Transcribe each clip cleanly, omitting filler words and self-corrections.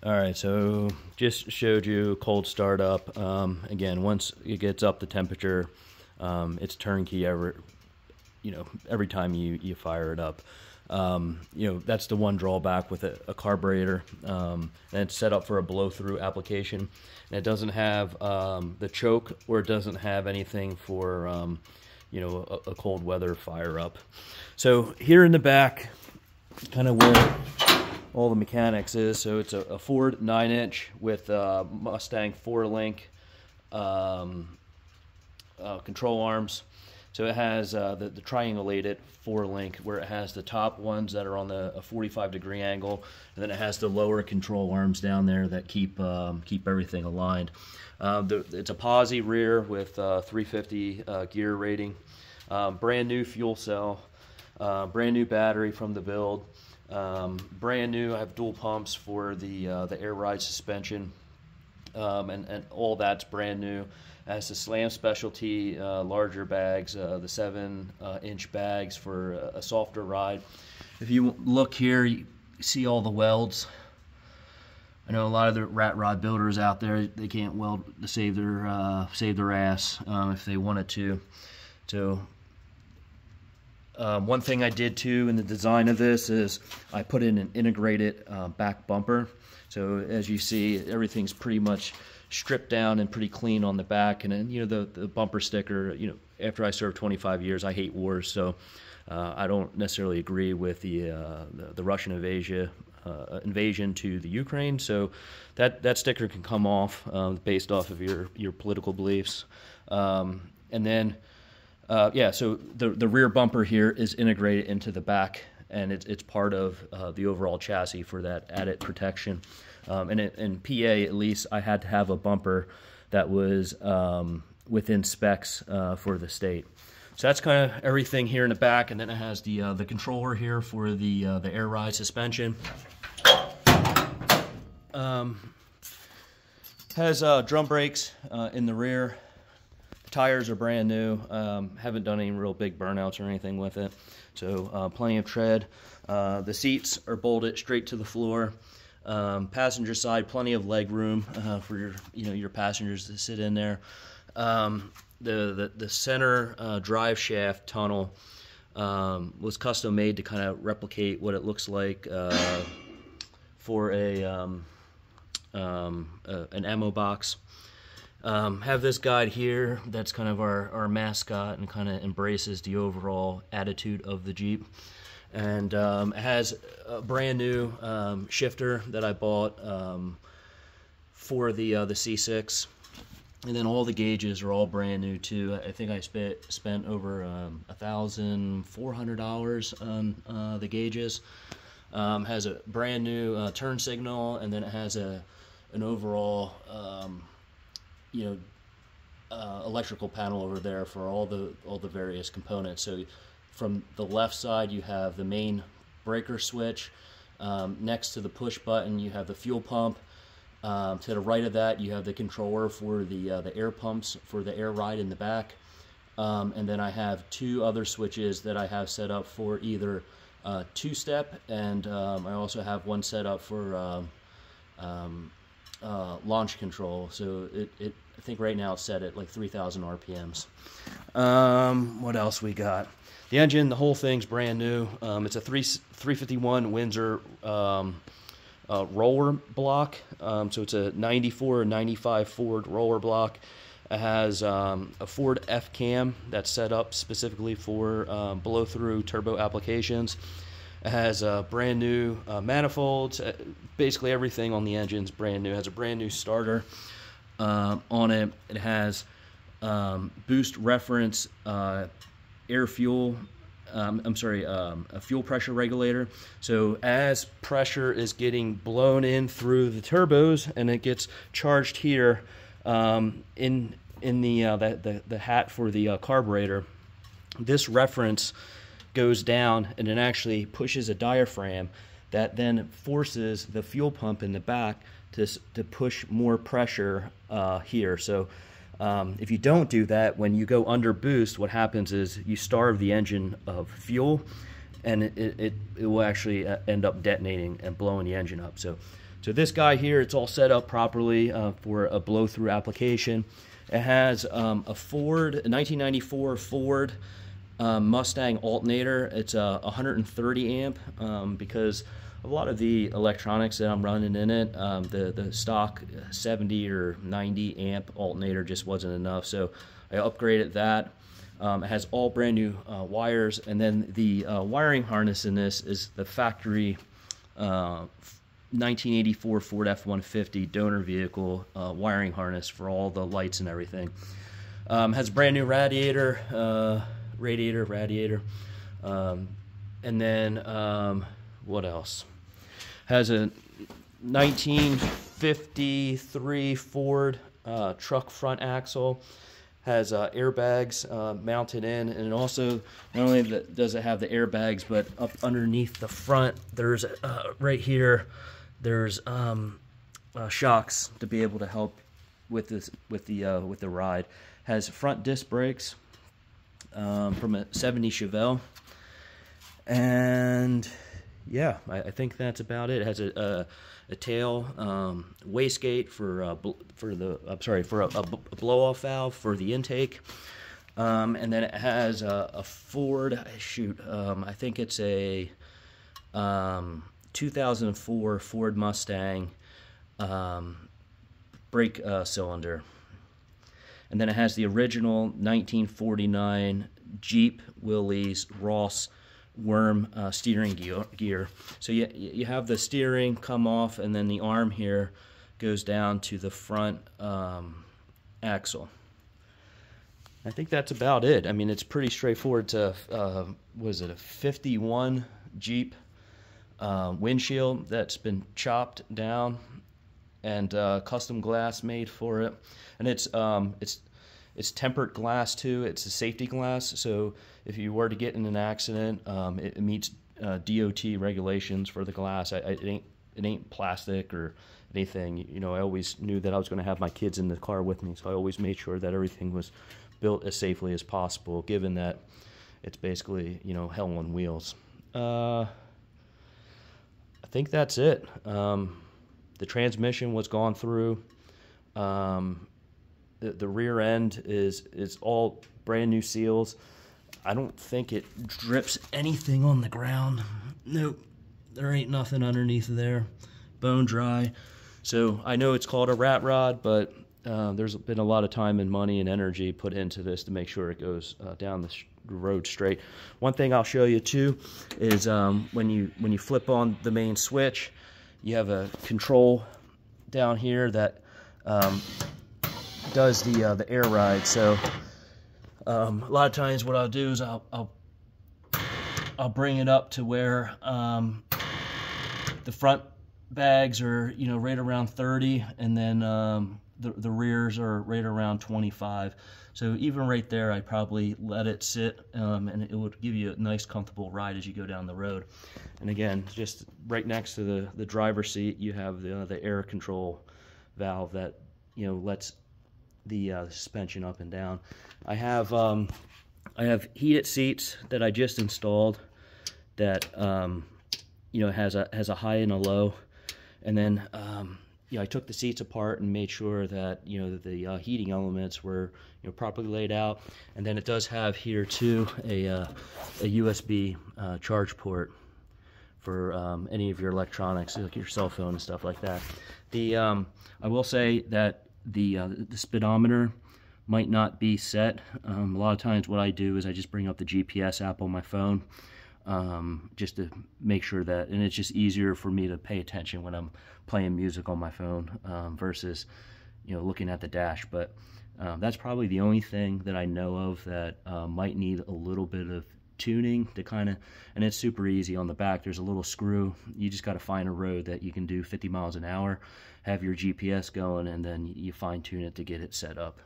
All right, so just showed you cold startup. Again, once it gets up to temperature, it's turnkey every time you fire it up. That's the one drawback with a carburetor, and it's set up for a blow-through application. And it doesn't have the choke, or it doesn't have anything for a cold weather fire up. So here in the back, kind of where all the mechanics is. So it's a Ford 9-inch with Mustang 4-link control arms. So it has the triangulated 4-link, where it has the top ones that are on a 45-degree angle, and then it has the lower control arms down there that keep everything aligned. It's a posi rear with 350 gear rating, brand new fuel cell, brand new battery from the build. Brand new. I have dual pumps for the air ride suspension, and all that's brand new. It has the Slam Specialty larger bags, the 7-inch bags for a softer ride. If you look here, you see all the welds. I know a lot of the rat rod builders out there, they can't weld to save their ass if they wanted to. So. One thing I did too in the design of this is I put in an integrated back bumper. So as you see, everything's pretty much stripped down and pretty clean on the back. And then the bumper sticker. After I served 25 years, I hate wars, so I don't necessarily agree with the Russian invasion to the Ukraine. So that sticker can come off based off of your political beliefs, and then. So the rear bumper here is integrated into the back, and it's part of the overall chassis for that added protection. And in PA, at least, I had to have a bumper that was within specs for the state. So that's kind of everything here in the back, and then it has the controller here for the air ride suspension. Has drum brakes in the rear. Tires are brand new. Haven't done any real big burnouts or anything with it, so plenty of tread. The seats are bolted straight to the floor. Passenger side, plenty of leg room for your passengers to sit in there. The center drive shaft tunnel was custom made to kind of replicate what it looks like for an ammo box. Have this guide here that's kind of our mascot and kind of embraces the overall attitude of the Jeep. And it has a brand new shifter that I bought for the C6. And then all the gauges are all brand new too. I think I spent over $1,400 on the gauges. Has a brand new turn signal, and then it has an overall electrical panel over there for all the various components. So from the left side, you have the main breaker switch. Next to the push button, you have the fuel pump. To the right of that, you have the controller for the air pumps for the air ride in the back. And then I have two other switches that I have set up for either two-step, and I also have one set up for launch control. So I think right now it's set at like 3,000 RPMs. What else we got? The engine, the whole thing's brand new. It's a 351 Windsor roller block. So it's a 94 or 95 Ford roller block. It has a Ford F-Cam that's set up specifically for blow-through turbo applications. It has brand new manifolds. Basically everything on the engine's brand new. It has a brand new starter on it. It has boost reference air fuel. A fuel pressure regulator. So as pressure is getting blown in through the turbos and it gets charged here in the hat for the carburetor, this reference goes down and it actually pushes a diaphragm that then forces the fuel pump in the back to push more pressure here. So if you don't do that, when you go under boost, what happens is you starve the engine of fuel, and it will actually end up detonating and blowing the engine up. So this guy here, it's all set up properly for a blow-through application. It has a 1994 Ford Mustang alternator. It's a 130 amp because a lot of the electronics that I'm running in it, the stock 70 or 90 amp alternator just wasn't enough, so I upgraded that. It has all brand new wires, and then the wiring harness in this is the factory 1984 Ford F-150 donor vehicle wiring harness for all the lights and everything. Has a brand new radiator, and then what else? Has a 1953 Ford truck front axle. Has airbags mounted in, and also not only does it have the airbags, but up underneath the front, there's right here, there's shocks to be able to help with this with the ride. Has front disc brakes from a 70 Chevelle, and yeah, I think that's about it. It has a tail wastegate for a blow-off valve for the intake, and then it has a Ford. I think it's a 2004 Ford Mustang brake cylinder, and then it has the original 1949 Jeep Willys Ross worm steering gear. So you have the steering come off, and then the arm here goes down to the front axle. I think that's about it. I mean, it's pretty straightforward. To was it a 51 Jeep windshield that's been chopped down and custom glass made for it, and it's tempered glass too. It's a safety glass, so if you were to get in an accident, it meets DOT regulations for the glass. It ain't plastic or anything. You know, I always knew that I was going to have my kids in the car with me, so I always made sure that everything was built as safely as possible, given that it's basically, you know, hell on wheels. I think that's it. The transmission was gone through. The rear end is all brand new seals. I don't think it drips anything on the ground. Nope, there ain't nothing underneath there. Bone dry. So I know it's called a rat rod, but there's been a lot of time and money and energy put into this to make sure it goes down the road straight. One thing I'll show you too is when you flip on the main switch, you have a control down here that does the air ride. So a lot of times what I'll do is I'll bring it up to where the front bags are, you know, right around 30, and then the rears are right around 25. So even right there, I probably let it sit, and it would give you a nice comfortable ride as you go down the road. And again, just right next to the driver's seat, you have the air control valve that, you know, lets the suspension up and down. I have heated seats that I just installed that you know, has a high and a low, and then you know, I took the seats apart and made sure that, you know, the heating elements were, you know, properly laid out. And then it does have here too a USB charge port for any of your electronics, like your cell phone and stuff like that. I will say that the speedometer might not be set. A lot of times what I do is I just bring up the GPS app on my phone, just to make sure that, and it's just easier for me to pay attention when I'm playing music on my phone versus, you know, looking at the dash. But that's probably the only thing that I know of that might need a little bit of tuning to kind of, and it's super easy. On the back there's a little screw. You just got to find a road that you can do 50 miles an hour, have your GPS going, and then you fine tune it to get it set up.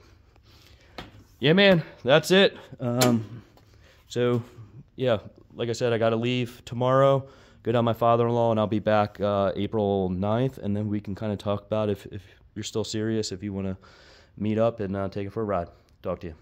Yeah, man, that's it. So yeah, like I said, I got to leave tomorrow, go down my father-in-law, and I'll be back April 9th, and then we can kind of talk about if you're still serious, if you want to meet up and take it for a ride. Talk to you.